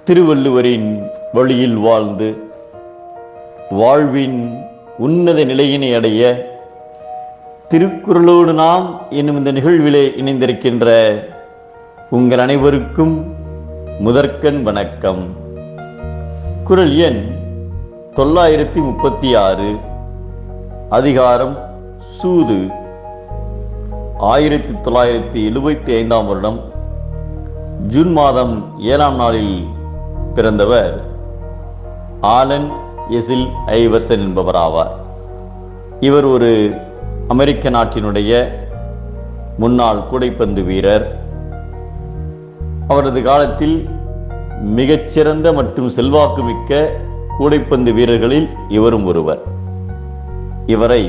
திருவள்ளுவரின் வழியில் வாழ்ந்து வாழ்வின் உன்னத நிலையினை அடைய திருக்குறளோடு நாம் என்னும் இந்த நிகழ்விலே இணைந்திருக்கின்ற உங்கள் அனைவருக்கும் முதற்கண் வணக்கம். குறள் எண் 936, அதிகாரம் சூது. 1975 வருடம் ஜூன் மாதம் 7ஆம் நாளில் பிறந்தவர் ஆலன் எசில் ஐவர்சன் என்பவர் ஆவார். இவர் ஒரு அமெரிக்க நாட்டினுடைய முன்னாள் கூடைப்பந்து வீரர். அவரது காலத்தில் மிகச்சிறந்த மற்றும் செல்வாக்குமிக்க கூடைப்பந்து வீரர்களில் இவரும் ஒருவர். இவரை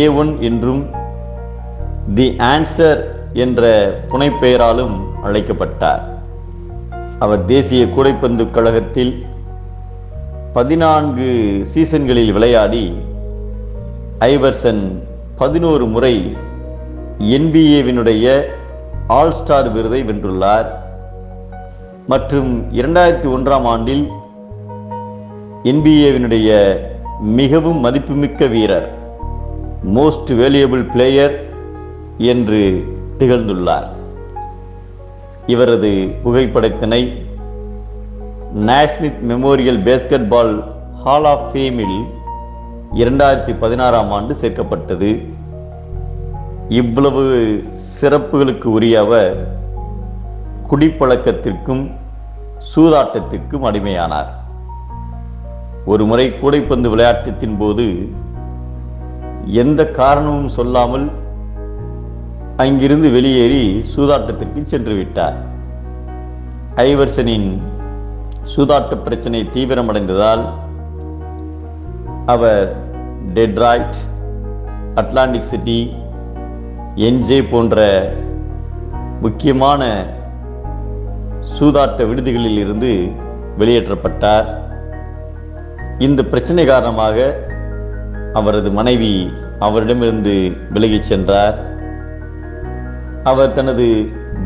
A1 என்றும் தி ஆன்சர் என்ற புனைப்பெயராலும் அழைக்கப்பட்டார். அவர் தேசிய கூடைப்பந்து கழகத்தில் 14 சீசன்களில் விளையாடி ஐவர்சன் 11 முறை NBA-வினுடைய ஆல் ஸ்டார் விருதை வென்றுள்ளார். மற்றும் 2001ஆம் ஆண்டில் NBA-வினுடைய மிகவும் மதிப்புமிக்க வீரர், மோஸ்ட் வேல்யூபிள் பிளேயர் என்று திகழ்ந்துள்ளார். இவரது புகைப்படத்தினை நாஸ்மித் மெமோரியல் பேஸ்கெட்பால் ஹால் ஆஃப் ஃபேமில் 2016ஆம் ஆண்டு சேர்க்கப்பட்டது. இவ்வளவு சிறப்புகளுக்கு உரிய அவர் குடிப்பழக்கத்திற்கும் சூதாட்டத்திற்கும் அடிமையானார். ஒரு முறை கூடைப்பந்து விளையாட்டத்தின் போது எந்த காரணமும் சொல்லாமல் அங்கிருந்து வெளியேறி சூதாட்டத்திற்கு சென்று விட்டார். ஐவர்சனின் சூதாட்ட பிரச்சனை தீவிரமடைந்ததால் அவர் டெட்ராய்ட், அட்லாண்டிக் சிட்டி, என்ஜே போன்ற முக்கியமான சூதாட்ட விடுதிகளில் இருந்து வெளியேற்றப்பட்டார். இந்த பிரச்சனை காரணமாக அவரது மனைவி அவரிடமிருந்து விலகிச் சென்றார். அவர் தனது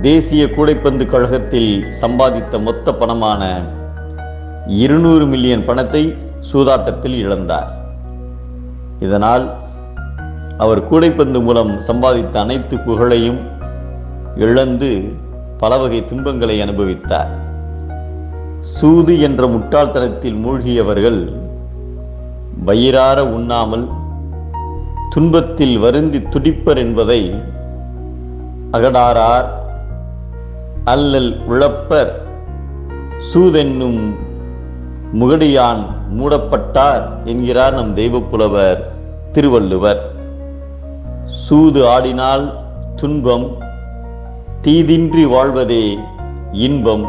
தேசிய கூடைப்பந்து கழகத்தில் சம்பாதித்த மொத்த பணமான 200 மில்லியன் பணத்தை சூதாட்டத்தில் இழந்தார். இதனால் அவர் கூடைப்பந்து மூலம் சம்பாதித்த அனைத்து புகழையும் இழந்து பல வகை துன்பங்களை அனுபவித்தார். சூது என்ற முட்டாள்தனத்தில் மூழ்கியவர்கள் வயிறார உண்ணாமல் துன்பத்தில் வருந்தி துடிப்பர் என்பதை அகடாரார் அல்லல் உழப்பர் சூதென்னும் முகடியான் மூடப்பட்டார் என்கிறார் நம் தெய்வப்புலவர் திருவள்ளுவர். சூது ஆடினால் துன்பம், தீதின்றி வாழ்வதே இன்பம்